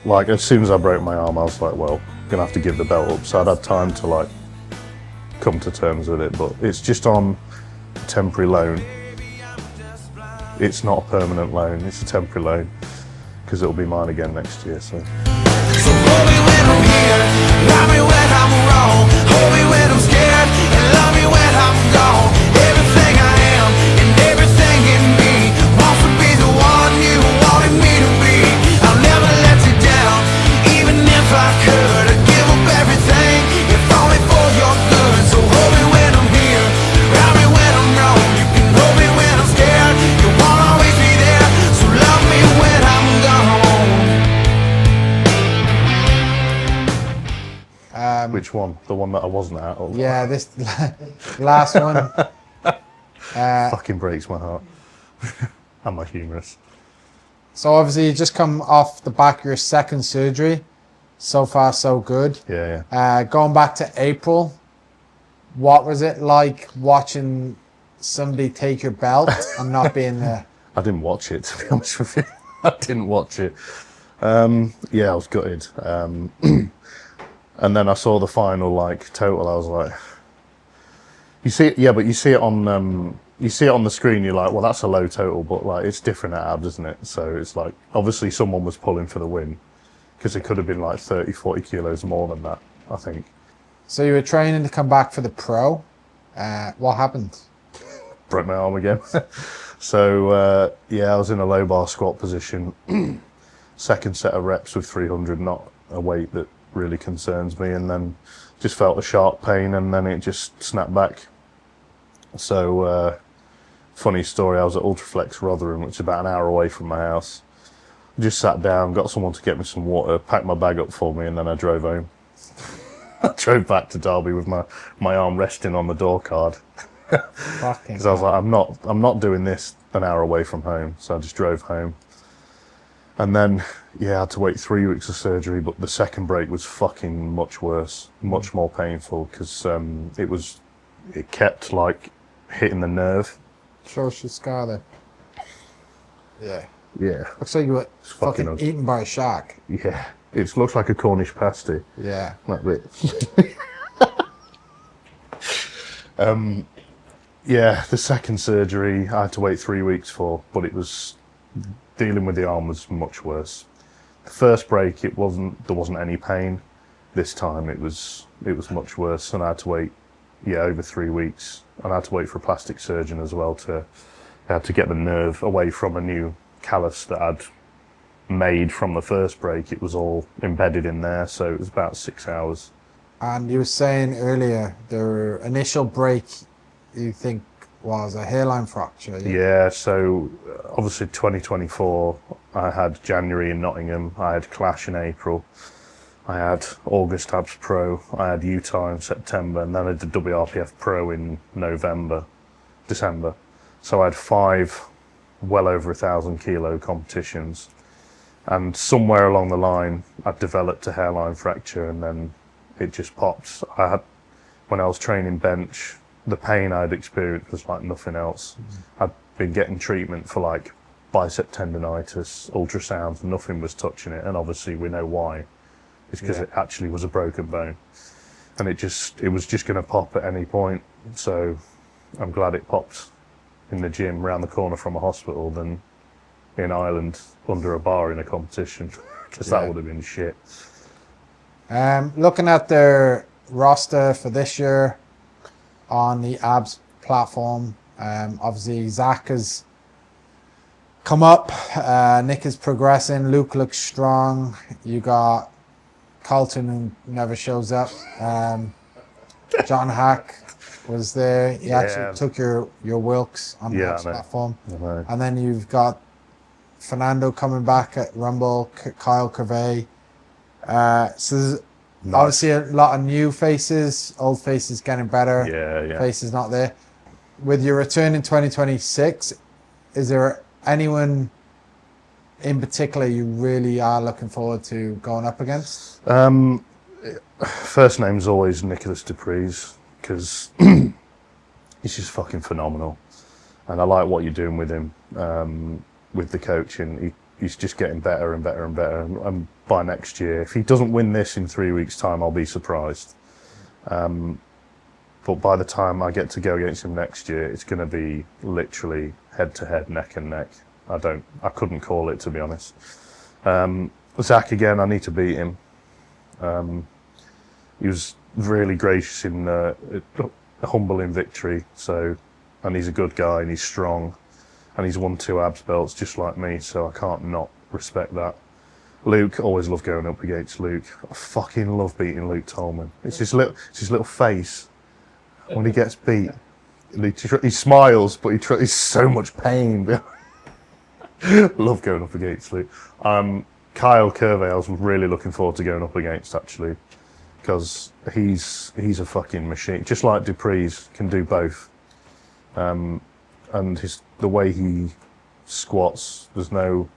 Like, as soon as I broke my arm, I was like, well, I'm gonna have to give the belt up. So I'd had time to like come to terms with it, but it's just on a temporary loan. It's not a permanent loan, it's a temporary loan, because it'll be mine again next year, so. So hold me when I'm here, love me when I'm wrong, hold me when I'm scared, and love me when I'm gone. Everything I am and everything in me wants to be the one you wanted me to be. I'll never let you down, even if I could. I'd give up everything, if only for your good. So hold me when I'm here, love me when I'm wrong. You can hold me when I'm scared, you won't always be there. So love me when I'm gone. Which one? The one that I wasn't at? Or Yeah, this last one. fucking breaks my heart. I'm my humerus. So obviously you just come off the back of your second surgery. So far, so good. Yeah. Going back to April, what was it like watching somebody take your belt and not being there? I didn't watch it, to be honest with you. I didn't watch it. Yeah, I was gutted. And then I saw the final like total. I was like, you see it, yeah, but you see it on the screen. You're like, well, that's a low total, but like it's different at abs, isn't it? So it's like obviously someone was pulling for the win, because it could have been like 30, 40 kilos more than that, I think. So you were training to come back for the pro. What happened? Broke my arm again. So yeah, I was in a low bar squat position. Second set of reps with 300, not a weight that really concerns me, and then just felt a sharp pain, and then it just snapped back. So funny story, I was at Ultraflex Rotherham, which is about an hour away from my house. Just sat down, got someone to get me some water, packed my bag up for me, and then I drove home. I drove back to Derby with my arm resting on the door card. Because I was like, I'm not doing this an hour away from home. So I just drove home. And then, yeah, I had to wait 3 weeks of surgery, but the second break was fucking much worse, much more painful, because it kept like hitting the nerve. Show us your scar there. Yeah. Yeah. Looks like you were fucking fucking eaten by a shark. Yeah. It looks like a Cornish pasty. Yeah. That bit. Yeah, the second surgery I had to wait 3 weeks for, but it was, dealing with the arm was much worse. The first break, there wasn't any pain. This time it was much worse, and I had to wait, yeah, over 3 weeks. And I had to wait for a plastic surgeon as well I had to get the nerve away from a new callus that I'd made from the first break. It was all embedded in there, so it was about 6 hours. And you were saying earlier, the initial break you think was a hairline fracture. Yeah, so obviously 2024, I had January in Nottingham, I had Clash in April, I had August Abs Pro, I had Utah in September, and then I did WRPF Pro in December. So I had 5 well over 1,000 kilo competitions. And somewhere along the line, I developed a hairline fracture, and then it just popped. When I was training bench, the pain I'd experienced was like nothing else. I'd been getting treatment for like bicep tendonitis, ultrasounds, nothing was touching it, and obviously we know why. It's because it actually was a broken bone, and it was just going to pop at any point. So I'm glad it popped in the gym round the corner from a hospital than in Ireland under a bar in a competition, because that would have been shit. Looking at their roster for this year on the abs platform, obviously Zach has come up, Nick is progressing, Luke looks strong, you got Colton who never shows up, John Hack was there, he actually took your Wilks on the abs platform, and then you've got Fernando coming back at Rumble, Kyle Curvey, so there's obviously a lot of new faces, old faces getting better, faces not there. With your return in 2026, is there anyone in particular you really are looking forward to going up against? First name's always Nicholas Dupree's, because he's just fucking phenomenal, and I like what you're doing with him, with the coaching. he's just getting better and better and better. And by next year, if he doesn't win this in 3 weeks' time, I'll be surprised. But by the time I get to go against him next year, it's going to be literally head to head, neck and neck. I couldn't call it, to be honest. Zach, again, I need to beat him. He was really gracious in a humbling victory. And he's a good guy and he's strong, and he's won 2 abs belts just like me. So I can't not respect that. Luke, always love going up against Luke. I fucking love beating Luke Tolman. It's his little face when he gets beat. He smiles, but he's so much pain. Love going up against Luke. Kyle Curvey, I'm really looking forward to going up against, actually, because he's a fucking machine. Just like Dupree's can do both. And the way he squats, there's no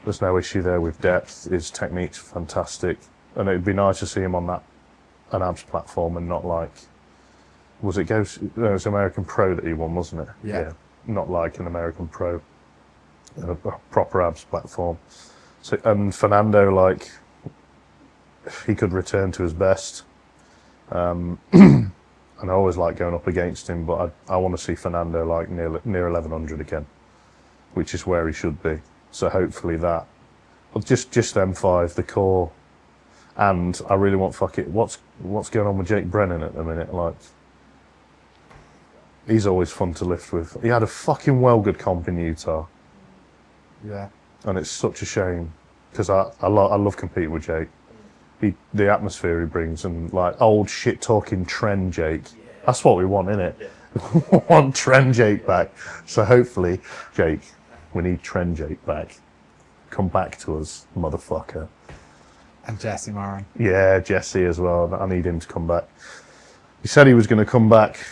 issue there with depth. His technique's fantastic, and it'd be nice to see him on an abs platform and not like, it was American Pro that he won, wasn't it? Yeah. Not like an American Pro, a proper abs platform. So, and Fernando, like, he could return to his best. And I always like going up against him, but I want to see Fernando like near 1100 again, which is where he should be. So hopefully that, well, just them 5, the core, and I really want what's going on with Jake Brennan at the minute? Like, he's always fun to lift with. He had a fucking well good comp in Utah. Yeah. And it's such a shame because I love competing with Jake. The atmosphere he brings, and like old shit talking trend Jake. That's what we want, innit? We want trend Jake back. So hopefully, Jake, we need trend Jake back. Come back to us, motherfucker. And Jesse Moran. Yeah, Jesse as well. I need him to come back. He said he was going to come back,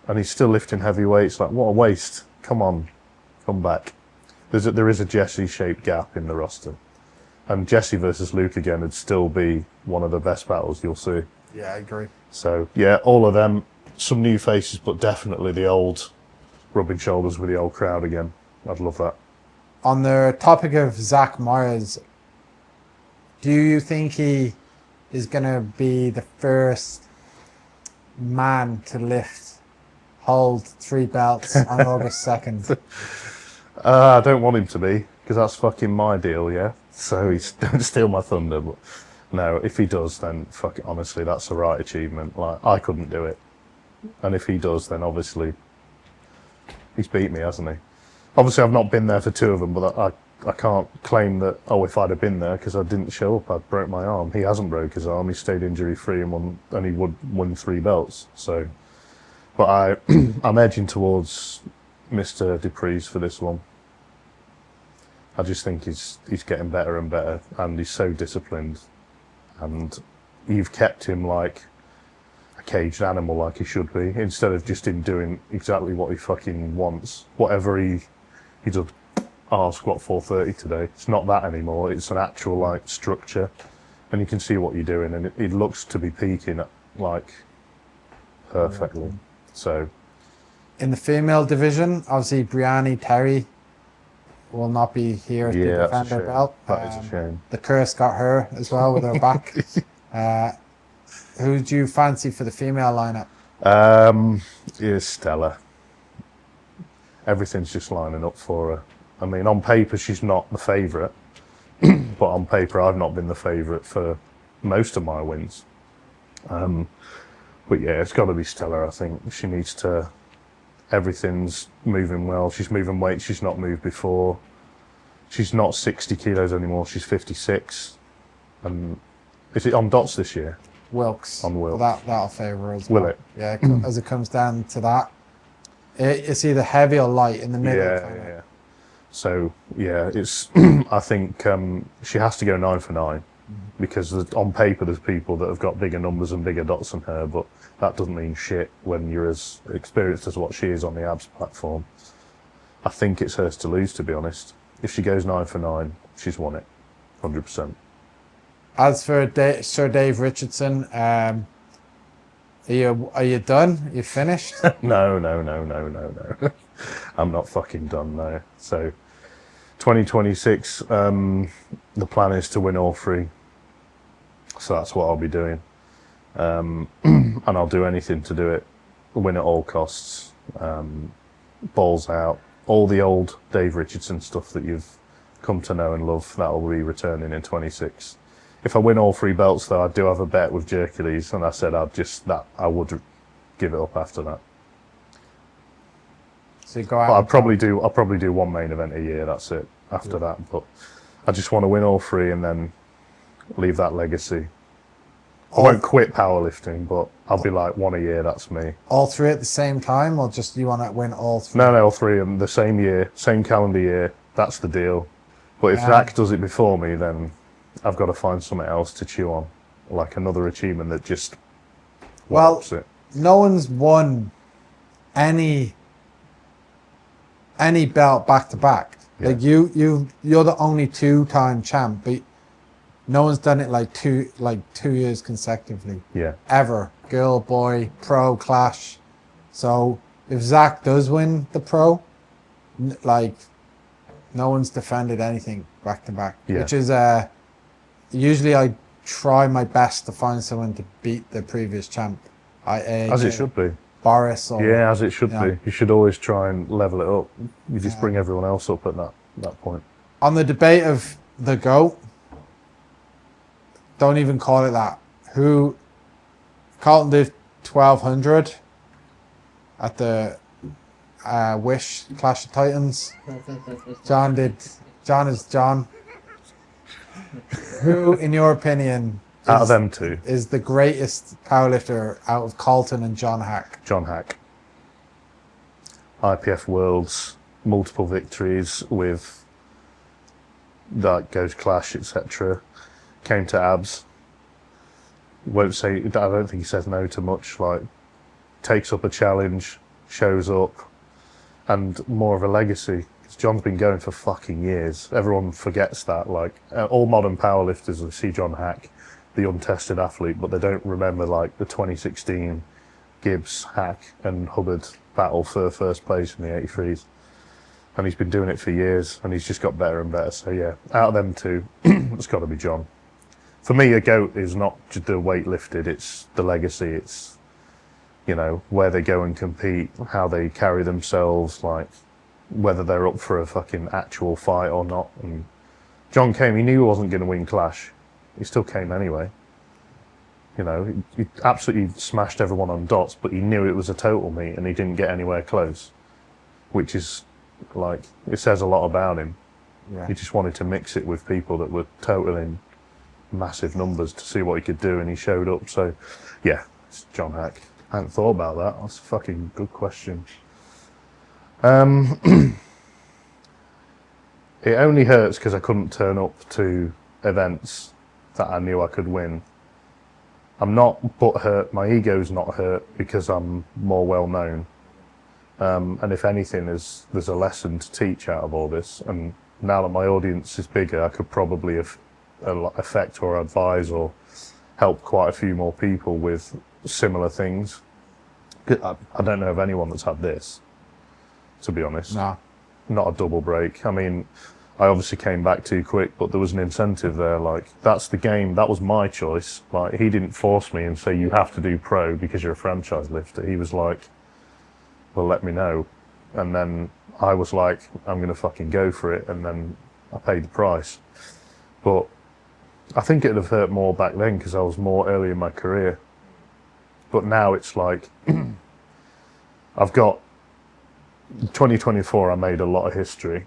and he's still lifting heavy weights. Like, what a waste. Come on, come back. There is a Jesse-shaped gap in the roster. And Jesse versus Luke again would still be one of the best battles you'll see. Yeah, I agree. So, yeah, all of them, some new faces, but definitely the old rubbing shoulders with the old crowd again. I'd love that. On the topic of Zach Myers, do you think he is going to be the first man to hold 3 belts on August 2nd? I don't want him to be, because that's fucking my deal, yeah? So don't steal my thunder. But no, if he does, then fuck it, honestly, that's the right achievement. Like, I couldn't do it. And if he does, then obviously he's beat me, hasn't he? Obviously, I've not been there for 2 of them, but I can't claim that, if I'd have been there, because I didn't show up, I'd broke my arm. He hasn't broke his arm. He stayed injury-free and he would win 3 belts. So, but I'm edging towards Mr. Dupree's for this one. I just think he's getting better and better, and he's so disciplined, and you've kept him like a caged animal, like he should be, instead of just him doing exactly what he fucking wants. Whatever he does, squat 430 today. It's not that anymore. It's an actual like structure, and you can see what you're doing, and it looks to be peaking like perfectly. So, in the female division, obviously Brianni Terry will not be here to defend her belt. That is a shame. The curse got her as well with her back. Who do you fancy for the female lineup? Is Stella. Everything's just lining up for her. I mean, on paper she's not the favourite, but on paper I've not been the favourite for most of my wins. But yeah, it's got to be Stella. I think she needs to. Everything's moving well. She's moving weight she's not moved before. She's not 60 kilos anymore. She's 56. And is it on dots this year? Wilks. On Wilks. That'll favour her as well. Will it? Yeah, as it comes down to that. It's either heavy or light in the middle. Yeah. So, yeah, it's. I think she has to go 9 for 9. Because on paper there's people that have got bigger numbers and bigger dots than her, but that doesn't mean shit when you're as experienced as what she is on the abs platform. I think it's hers to lose, to be honest. If she goes 9 for 9, she's won it, 100%. As for Sir Dave Richardson, are you done? You finished? No. I'm not fucking done, no. So 2026, the plan is to win all three. So that's what I'll be doing. And I'll do anything to do it. Win at all costs. Balls out. All the old Dave Richardson stuff that you've come to know and love, that will be returning in 26. If I win all three belts, though, I do have a bet with Hercules, and I said I would give it up after that. So you go out. I'll probably do one main event a year. That's it. After that, but I just want to win all three and then leave that legacy. I won't quit powerlifting, but I'll be like one a year. That's me. All three at the same time, or just you want to win all three? No, all three in the same year, same calendar year. That's the deal. But if Zach does it before me, then I've got to find something else to chew on, like another achievement that just whops it. No one's won any belt back to back. Yeah. Like you're the only 2-time champ, but no one's done it like 2 years consecutively. Yeah. Ever. Girl, boy, pro, clash. So if Zach does win the pro, like no one's defended anything back to back. Yeah. Which is usually I try my best to find someone to beat the previous champ. As it should be. Boris or as it should be. You should always try and level it up. You just bring everyone else up at that point. On the debate of the GOAT, don't even call it that. Carlton did 1200 at the Wish Clash of Titans. John is John. Who, in your opinion, Out of them two, is the greatest powerlifter out of Carlton and John Hack? John Hack. IPF Worlds, multiple victories with that goes Clash, etc. Came to abs. Won't say. I don't think he says no to much. Like, takes up a challenge, shows up, and more of a legacy. John's been going for fucking years. Everyone forgets that. Like, all modern powerlifters will see John Hack, the untested athlete, but they don't remember like the 2016 Gibbs, Hack, and Hubbard battle for first place in the 83s. And he's been doing it for years, and he's just got better and better. So yeah, out of them two, it's got to be John. For me, a GOAT is not just the weight lifted; it's the legacy. It's, you know, where they go and compete, how they carry themselves, like whether they're up for a fucking actual fight or not. And John came, he knew he wasn't going to win Clash. He still came anyway. You know, he absolutely smashed everyone on dots, but he knew it was a total meet and he didn't get anywhere close, which is like, it says a lot about him. Yeah. He just wanted to mix it with people that were totaling massive numbers to see what he could do, and he showed up. So yeah, it's John Hack. I hadn't thought about that. That's a fucking good question. It only hurts because I couldn't turn up to events that I knew I could win. I'm not butthurt, my ego's not hurt because I'm more well known. And if anything, there's a lesson to teach out of all this. And now that my audience is bigger, I could probably affect or advise or help quite a few more people with similar things. I don't know of anyone that's had this, to be honest. No. Not a double break. I mean, I obviously came back too quick, but there was an incentive there. Like, that's the game. That was my choice. Like, he didn't force me and say, you have to do pro because you're a franchise lifter. He was like, well, let me know. And then I was like, I'm going to fucking go for it. And then I paid the price. But I think it'd have hurt more back then because I was more early in my career. But now it's like, I've got 2024, I made a lot of history,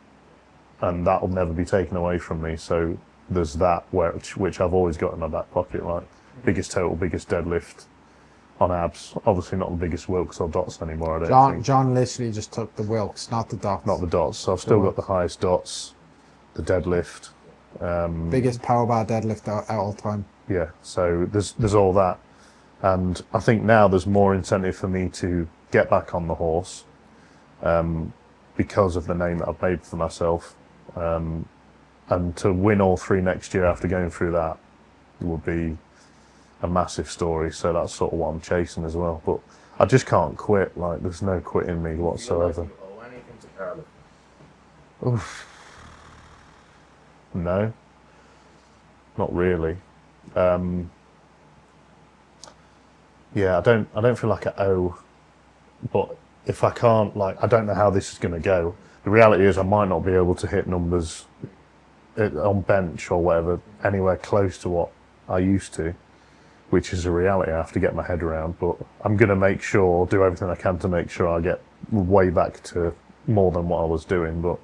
and that'll never be taken away from me. So there's that, which I've always got in my back pocket, like biggest total, biggest deadlift on abs. Obviously not the biggest Wilks or dots anymore, I don't think. John literally just took the Wilks, not the dots. Not the dots. So I've still got the highest dots, the deadlift. Biggest power bar deadlift at all time. Yeah, so there's all that. And I think now there's more incentive for me to get back on the horse because of the name that I've made for myself. And to win all three next year after going through that would be a massive story. So that's sort of what I'm chasing as well. But I just can't quit. Like, there's no quit in me whatsoever. Oof. No, not really. Yeah, I don't feel like I owe, but if I can't, like, I don't know how this is going to go. The reality is I might not be able to hit numbers on bench or whatever anywhere close to what I used to, which is a reality I have to get my head around. But I'm going to make sure, do everything I can to make sure I get way back to more than what I was doing. But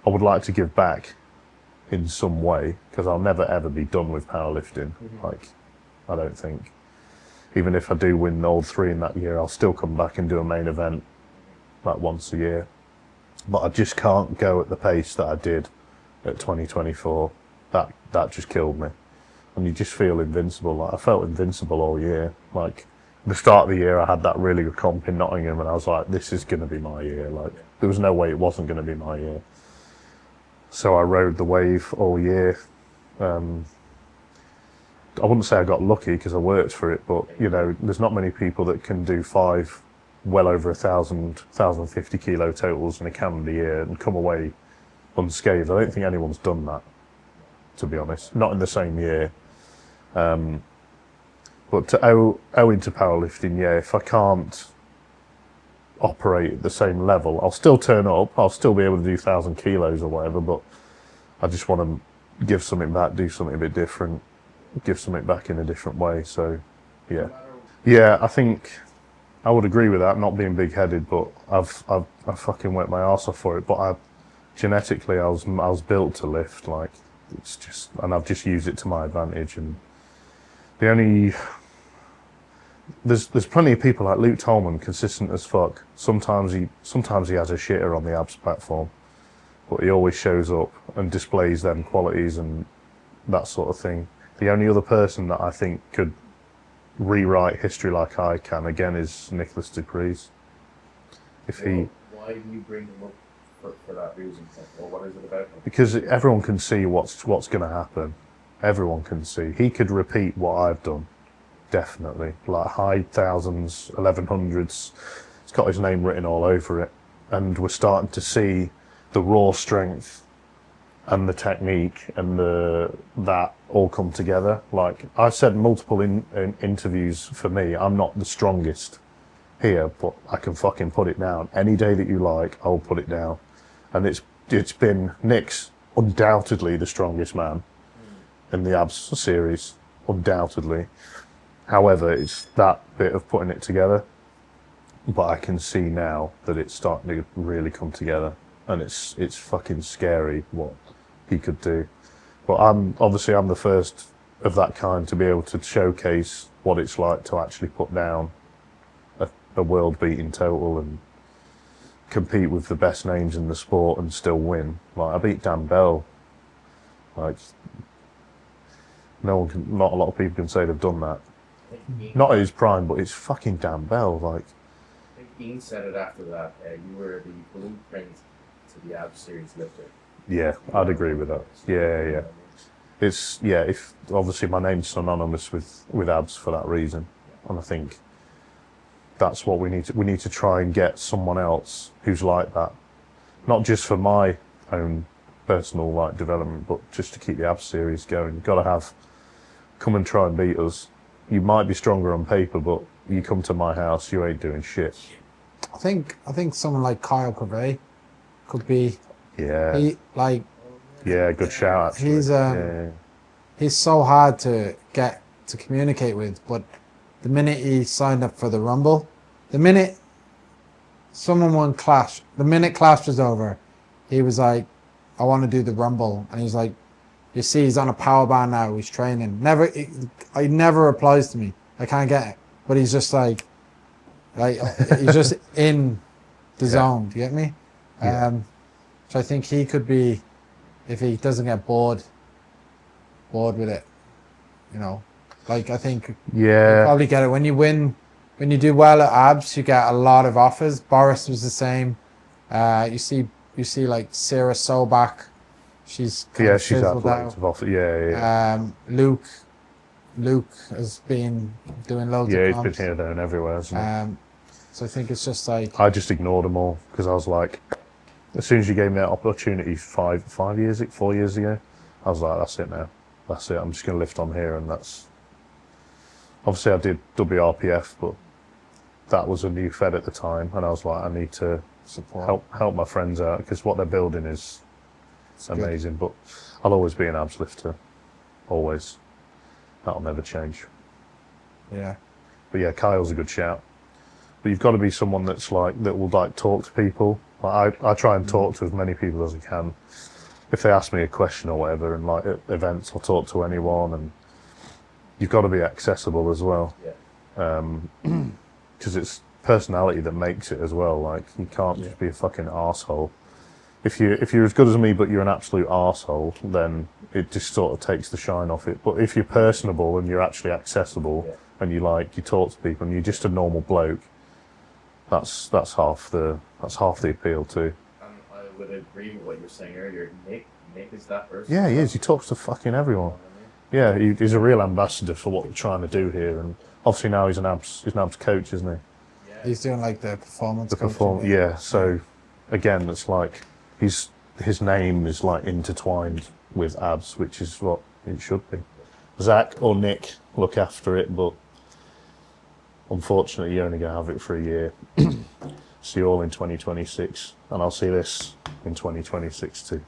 I would like to give back in some way, because I'll never ever be done with powerlifting. Like, I don't think. Even if I do win all three in that year, I'll still come back and do a main event like once a year. But I just can't go at the pace that I did at 2024. That just killed me. And you just feel invincible. Like, I felt invincible all year. Like, the start of the year, I had that really good comp in Nottingham, and I was like, this is going to be my year. Like, there was no way it wasn't going to be my year. So I rode the wave all year. I wouldn't say I got lucky because I worked for it, but, you know, there's not many people that can do 5 well over 1,050 kilo totals in a calendar year and come away unscathed. I don't think anyone's done that, to be honest. Not in the same year. But to owe into powerlifting, yeah, if I can't operate at the same level, I'll still turn up. I'll still be able to do 1,000 kilos or whatever, but I just want to give something back, do something a bit different, give something back in a different way. So, yeah. Yeah, I think I would agree with that, not being big-headed, but I fucking worked my arse off for it. But genetically, I was built to lift. Like, it's just, and I've just used it to my advantage. And there's plenty of people like Luke Tolman, consistent as fuck. Sometimes he has a shitter on the abs platform, but he always shows up and displays them qualities and that sort of thing. The only other person that I think could rewrite history like I can, again, is Nicholas Dupree's. Why do you bring him up for that reason? Or what is it about him? Because everyone can see what's going to happen. Everyone can see. He could repeat what I've done, definitely. Like high thousands, 1100s. It's got his name written all over it. And we're starting to see the raw strength and the technique and that all come together. Like I've said multiple in interviews, for me, I'm not the strongest here, but I can fucking put it down. Any day that you like, I'll put it down. And it's been Nick's undoubtedly the strongest man in the abs series, undoubtedly. However, it's that bit of putting it together. But I can see now that it's starting to really come together, and it's fucking scary what he could do. But I'm the first of that kind to be able to showcase what it's like to actually put down a world-beating total and compete with the best names in the sport and still win. Like, I beat Dan Bell. Like, not a lot of people can say they've done that. Not at his prime, but it's fucking Dan Bell. Like, I think Ian said it after that. You were the blueprint to the abs series lifter. yeah, I'd agree with that. Yeah. It's, yeah, if obviously my name's synonymous with abs for that reason. And I think that's what we need to try and get someone else who's like that. Not just for my own personal like development, but just to keep the abs series going. You've got to come and try and beat us. You might be stronger on paper, but you come to my house, you ain't doing shit. I think someone like Kyle Purvey could be. Yeah. Good shout. Actually. He's so hard to get to communicate with, but the minute he signed up for the Rumble, the minute someone won Clash, the minute Clash was over, he was like, I want to do the Rumble. And he's like, you see, he's on a power band now, he's training. He never replies to me. I can't get it. But he's just like he's just in the zone. Do you get me? Yeah. So I think he could be, if he doesn't get bored with it, you know. Like, I think you probably get it. When you do well at abs, you get a lot of offers. Boris was the same. You see like Sarah Sobak. She's she's fizzled athletic of offer. Luke has been doing loads of he's comps. been here, there and everywhere, hasn't he? So I think it's just like, I just ignored them all because I was like, as soon as you gave me that opportunity 4 years ago, I was like, that's it now. That's it. I'm just going to lift on here, and that's. Obviously, I did WRPF, but that was a new fed at the time, and I was like, I need to Support. help my friends out because what they're building is amazing. But I'll always be an abs lifter, always. That'll never change. Yeah. But yeah, Kyle's a good shout. But you've got to be someone that will like talk to people. Like I try and talk to as many people as I can. If they ask me a question or whatever, and like at events, I'll talk to anyone. And you've got to be accessible as well. Yeah. Because it's personality that makes it as well. Like you can't just be a fucking arsehole. If you're as good as me but you're an absolute arsehole, then it just sort of takes the shine off it. But if you're personable and you're actually accessible and you talk to people and you're just a normal bloke, that's half the appeal too. I would agree with what you were saying earlier. Nick is that person. Yeah, he is. He talks to fucking everyone. Yeah, he's a real ambassador for what we're trying to do here, and obviously now he's an abs coach, isn't he? Yeah. He's doing like the performance coaching. Yeah. So again, it's like his name is like intertwined with abs, which is what it should be. Zach or Nick look after it, but unfortunately you're only going to have it for a year. See you all in 2026, and I'll see this in 2026 too.